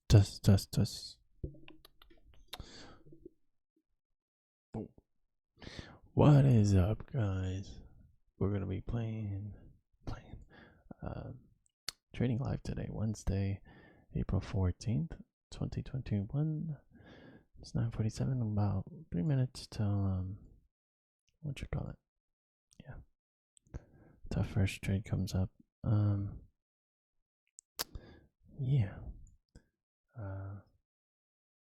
Test. Oh. What is up, guys? We're gonna be playing uh, Trading Live today, Wednesday, April 14th, 2021. It's 9:47. About 3 minutes till what you call it? Yeah, till first trade comes up. Yeah.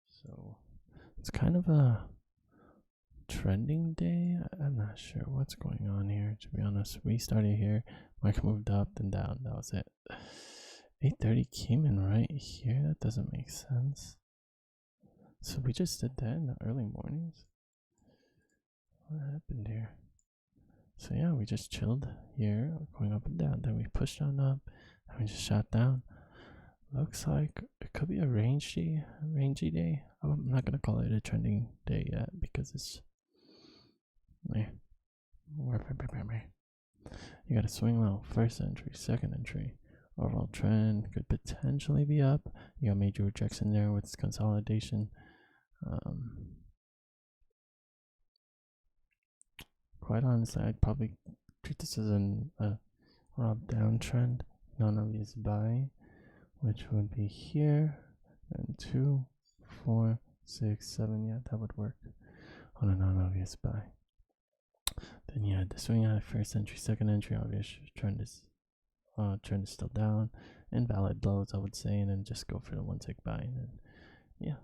So it's kind of a trending day. I'm not sure what's going on here, to be honest. We started here, market moved up and down. That was it. 8:30 came in right here. That doesn't make sense. So we just did that in the early mornings. What happened here? So yeah, we just chilled here, going up and down. Then we pushed on up, and we just shot down. Looks like it could be a rangy day. I'm not gonna call it a trending day yet because it's you got a swing low, first entry, second entry. Overall trend could potentially be up. You got major rejection there with consolidation. Quite honestly, I'd probably treat this as a downtrend, non-obvious buy, which would be here, and 2, 4, 6, 7. Yeah, that would work on a non-obvious buy. Then yeah, the swing high, first entry, second entry, obvious trend is still down. Invalid lows, I would say, and then just go for the one tick buy. And then yeah,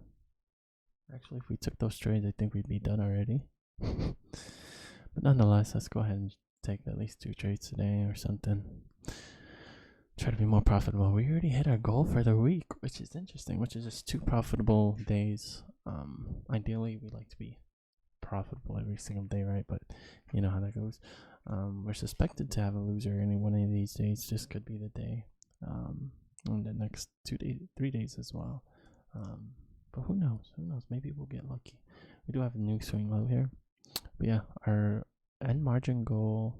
actually, if we took those trades, I think we'd be done already. But nonetheless, let's go ahead and take at least 2 trades today or something. Try to be more profitable. We already hit our goal for the week, which is interesting, which is just 2 profitable days. Ideally, we like to be profitable every single day, right? But you know how that goes. We're suspected to have a loser any one of these days. Just could be the day. On the next 3 days as well. But who knows? Maybe we'll get lucky. We do have a new swing low here. But yeah, our end margin goal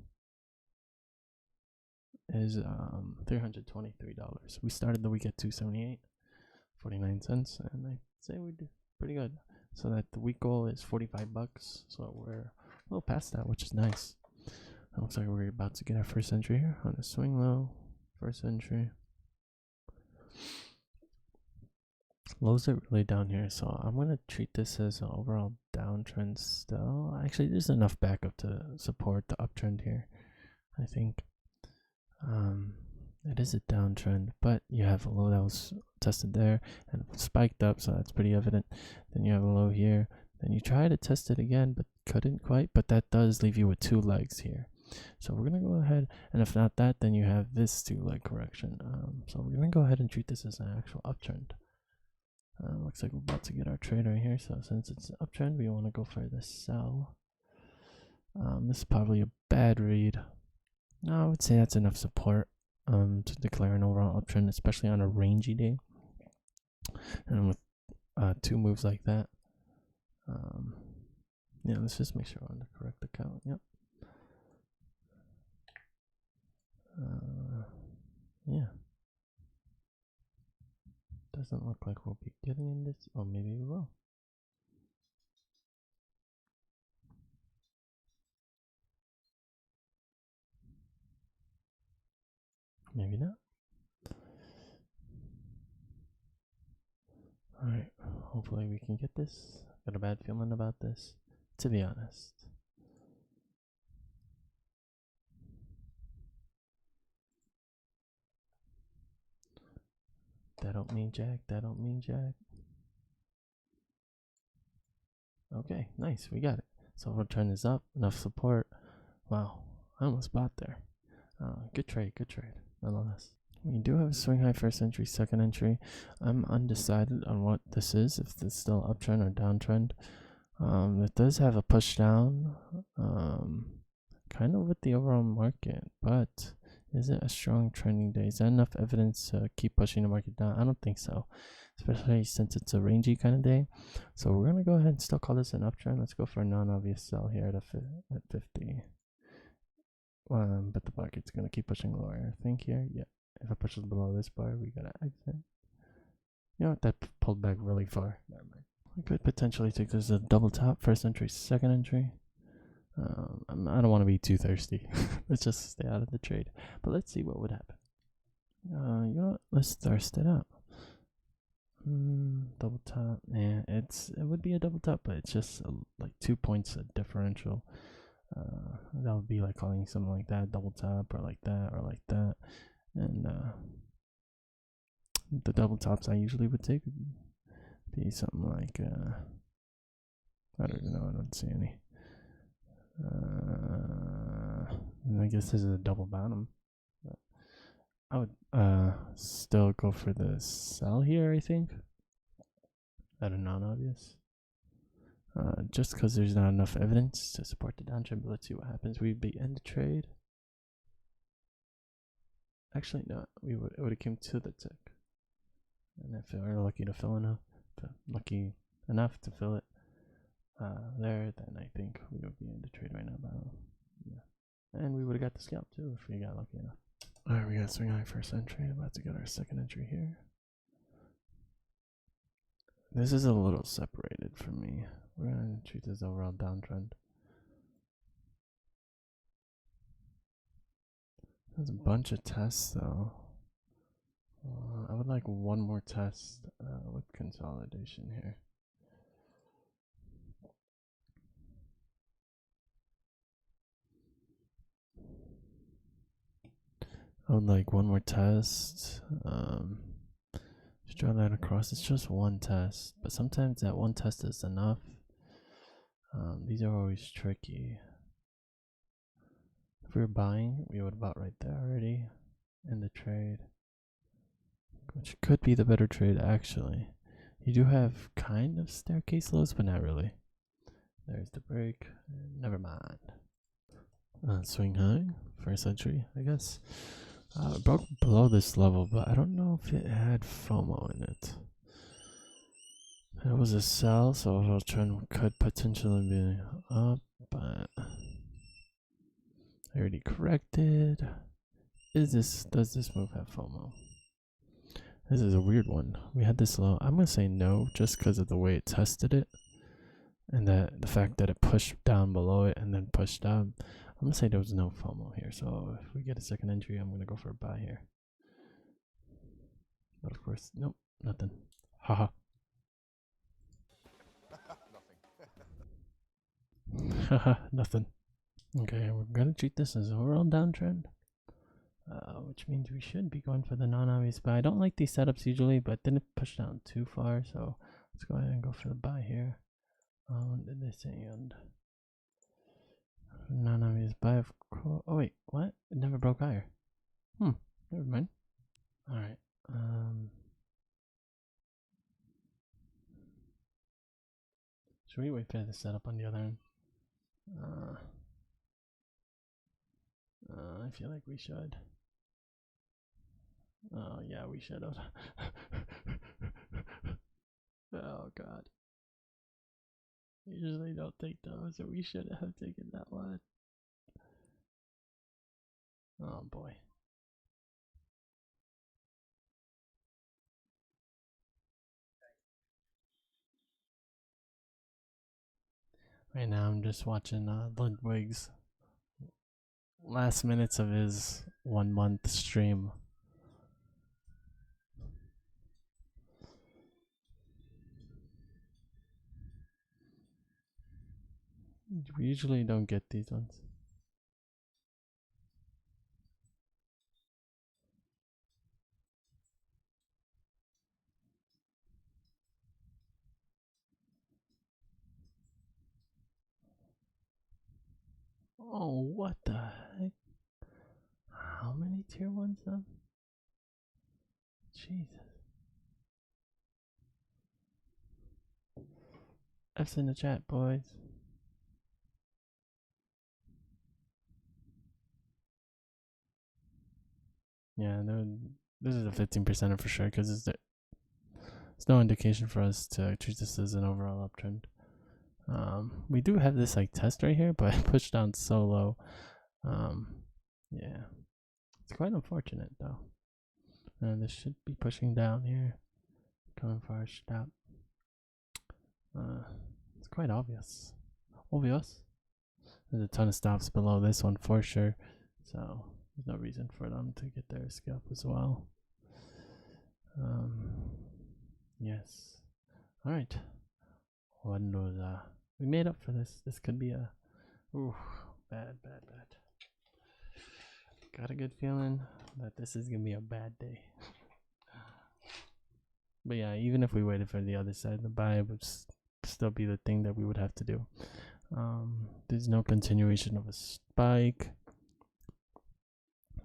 is $323. We started the week at 278.49, and I'd say we did pretty good. So that the week goal is $45. So we're a little past that, which is nice. It looks like we're about to get our first entry here on a swing low. First entry. Lows are really down here, so I'm gonna treat this as an overall downtrend still. Actually, there's enough backup to support the uptrend here. I think it is a downtrend, but you have a low that was tested there and spiked up, so that's pretty evident. Then you have a low here. Then you try to test it again, but couldn't quite. But that does leave you with 2 legs here. So we're gonna go ahead, and if not that, then you have this 2-leg correction. So we're gonna go ahead and treat this as an actual uptrend. Looks like we're about to get our trade right here. So since it's an uptrend, we want to go for the sell. This is probably a bad read. No, I would say that's enough support to declare an overall uptrend, especially on a rangy day. And with 2 moves like that. Yeah, let's just make sure we're on the correct account. Yep. Yeah. Doesn't look like we'll be getting in this. Oh, maybe we will. Maybe not. Alright, hopefully we can get this. Got a bad feeling about this, to be honest. That don't mean jack. Okay, nice. We got it. So we'll turn this up. Enough support. Wow, I almost bought there. Good trade. Nonetheless. We do have a swing high first entry, second entry. I'm undecided on what this is, if it's still uptrend or downtrend. It does have a push down, kind of with the overall market, but is it a strong trending day? Is that enough evidence to keep pushing the market down? I don't think so, especially since it's a rangy kind of day. So we're gonna go ahead and still call this an uptrend. Let's go for a non-obvious sell here at 50. But the market's gonna keep pushing lower, I think here. Yeah, if it pushes below this bar, we gotta exit. You know what? That pulled back really far. Never mind. We could potentially take this as a double top. First entry, second entry. I don't want to be too thirsty. Let's just stay out of the trade. But let's see what would happen. You know what? Let's thirst it out. Double top. Yeah, it would be a double top, but it's just like 2 points of differential. That would be like calling something like that double top, or like that, and the double tops I usually would take would be something like I don't even know. I don't see any. I guess this is a double bottom. But I would still go for the sell here, I think. At a non-obvious. Just because there's not enough evidence to support the downtrend, but let's see what happens. We'd be end the trade. Actually, no, it would have came to the tick. And if we were lucky to fill enough, to fill it there, then I think we would be in the trade right now. But yeah, and we would have got the scalp too if we got lucky enough. All right, we got swing high first entry. About to get our second entry here. This is a little separated for me. We're gonna treat this overall downtrend. There's a bunch of tests though. I would like one more test with consolidation here. I would like one more test. Just draw that across. It's just one test, but sometimes that one test is enough. These are always tricky. If we were buying, we would have bought right there already in the trade, which could be the better trade actually. You do have kind of staircase lows, but not really. There's the break. Never mind. Swing high, first entry, I guess. Broke below this level, but I don't know if it had FOMO in it. It was a sell, so overall trend could potentially be up, but I already corrected. Does this move have FOMO? This is a weird one. We had this low. I'm gonna say no, just because of the way it tested it, and the fact that it pushed down below it and then pushed up. I'm gonna say there was no FOMO here. So if we get a second entry, I'm gonna go for a buy here. But of course, nope, nothing. Haha. Haha, nothing. Okay, we're gonna treat this as overall downtrend, which means we should be going for the non-obvious buy. I don't like these setups usually, but didn't push down too far, so let's go ahead and go for the buy here. What did they say? And non-obvious buy of oh wait, what? It never broke higher. Never mind. All right. Should we wait for the setup on the other end? I feel like we should. Oh yeah, we should have. Oh god. I usually don't take those, so we should have taken that one. Oh boy. Right now I'm just watching Ludwig's last minutes of his 1 month stream. We usually don't get these ones. Oh, what the heck? How many tier 1s then? Jesus. F's in the chat, boys. Yeah, this is a 15% for sure, because there's no indication for us to treat this as an overall uptrend. We do have this like test right here, but I pushed down so low. Yeah, it's quite unfortunate though. This should be pushing down here. coming for our stop. It's quite obvious. Obvious. There's a ton of stops below this one for sure, so there's no reason for them to get their scalp as well. Yes. All right. We made up for this. This could be a bad. Got a good feeling that this is gonna be a bad day. But yeah, even if we waited for the other side, the buy would still be the thing that we would have to do. There's no continuation of a spike.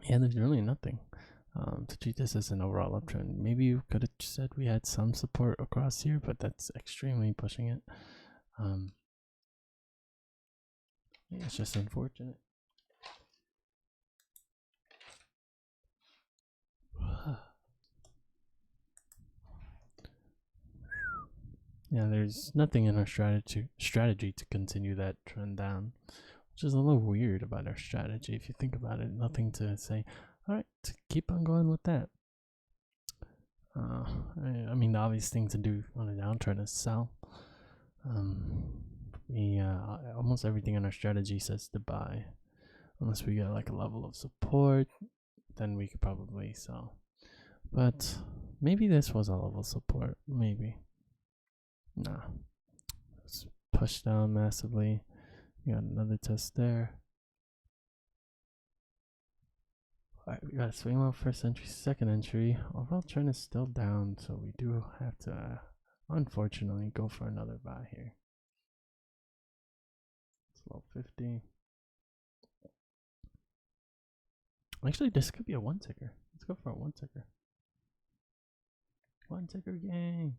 Yeah, there's really nothing to treat this as an overall uptrend. Maybe you could have said we had some support across here, but that's extremely pushing it. Yeah, it's just unfortunate. Yeah, there's nothing in our strategy to continue that trend down, which is a little weird about our strategy if you think about it. Nothing to say, all right, to keep on going with that. I mean, the obvious thing to do on a downtrend is sell. Almost everything in our strategy says to buy, unless we get like a level of support, then we could probably sell. But maybe this was a level of support, maybe. Nah. Let's push down massively. We got another test there. Alright, we got a swing low first entry, second entry. Overall trend is still down, so we do have to unfortunately go for another buy here. It's low 50. Actually, this could be a one ticker. Let's go for a one ticker. One ticker gang.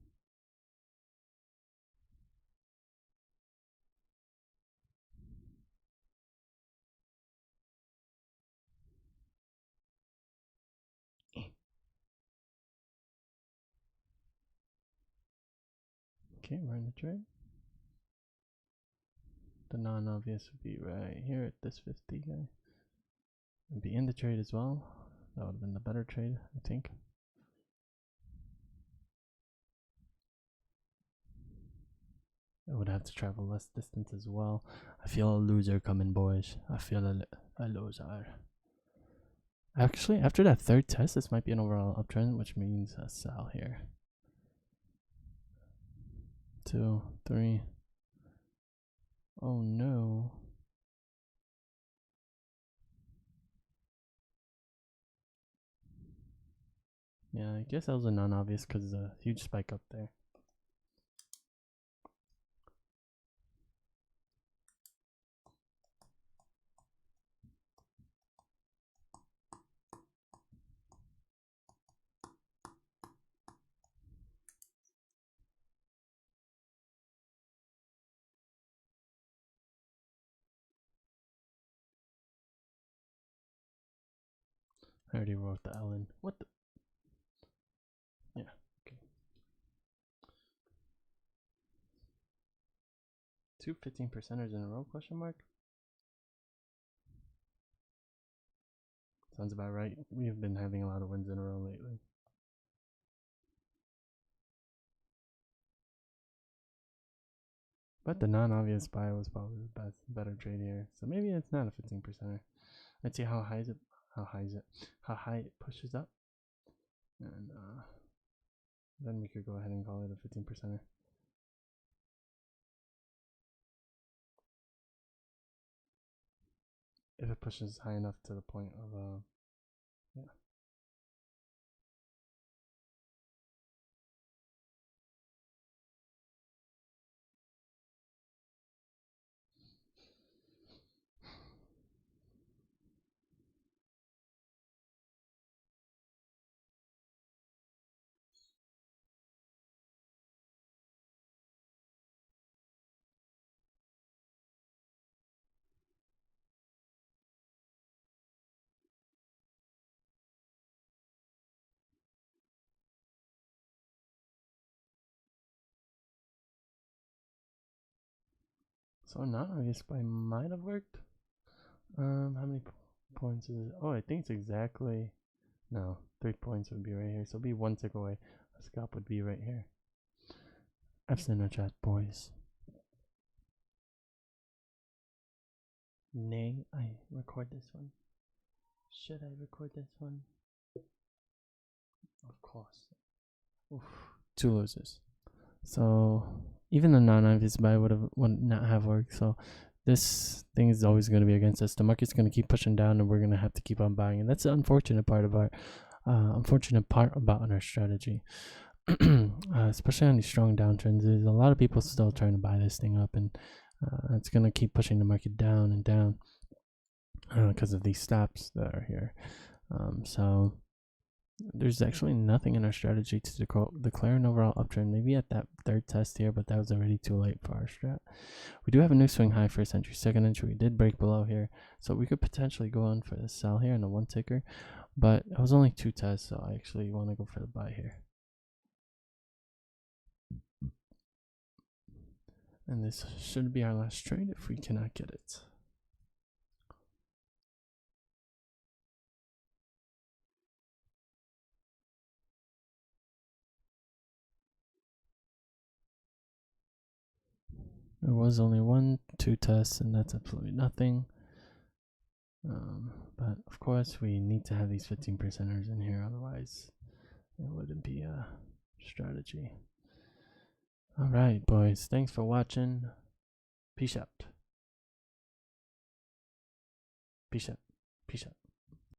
Okay, we're in the trade. The non-obvious would be right here at this 50 guy. It'd be in the trade as well. That would have been the better trade, I think. I would have to travel less distance as well. I feel a loser coming, boys. I feel a loser. Actually, after that third test, this might be an overall uptrend, which means a sell here. 2, 3. Oh no. Yeah, I guess that was a non-obvious because there's a huge spike up there. I already wrote the L in. What the? Yeah, okay. 2 15%ers in a row, question mark? Sounds about right. We have been having a lot of wins in a row lately. But the non-obvious buy was probably the better trade here. So maybe it's not a 15%er. Let's see how high it pushes up. And then we could go ahead and call it a 15%er. If it pushes high enough to the point of yeah. So non-obvious buy might have worked. How many points is it? Oh, I think it's exactly. No, 3 points would be right here. So it'll be one tick away. A scalp would be right here. F's in the chat, boys. Nay, I record this one. Should I record this one? Of course. Oof. 2 losers. So even the non-obvious buy would not have worked. So this thing is always going to be against us. The market's going to keep pushing down, and we're going to have to keep on buying. And that's the unfortunate part of our about our strategy. Especially on these strong downtrends, there's a lot of people still trying to buy this thing up, and it's going to keep pushing the market down and down because of these stops that are here. So there's actually nothing in our strategy to declare an overall uptrend. Maybe at that third test here, but that was already too late for our strat. We do have a new swing high first entry, second entry. We did break below here, so we could potentially go on for the sell here in the 1 ticker, but it was only 2 tests, so I actually want to go for the buy here. And this should be our last trade if we cannot get it. There was only 1, 2 tests, and that's absolutely nothing. But of course, we need to have these 15%ers in here, otherwise it wouldn't be a strategy. All right, boys. Thanks for watching. Peace out. Peace out. Peace out.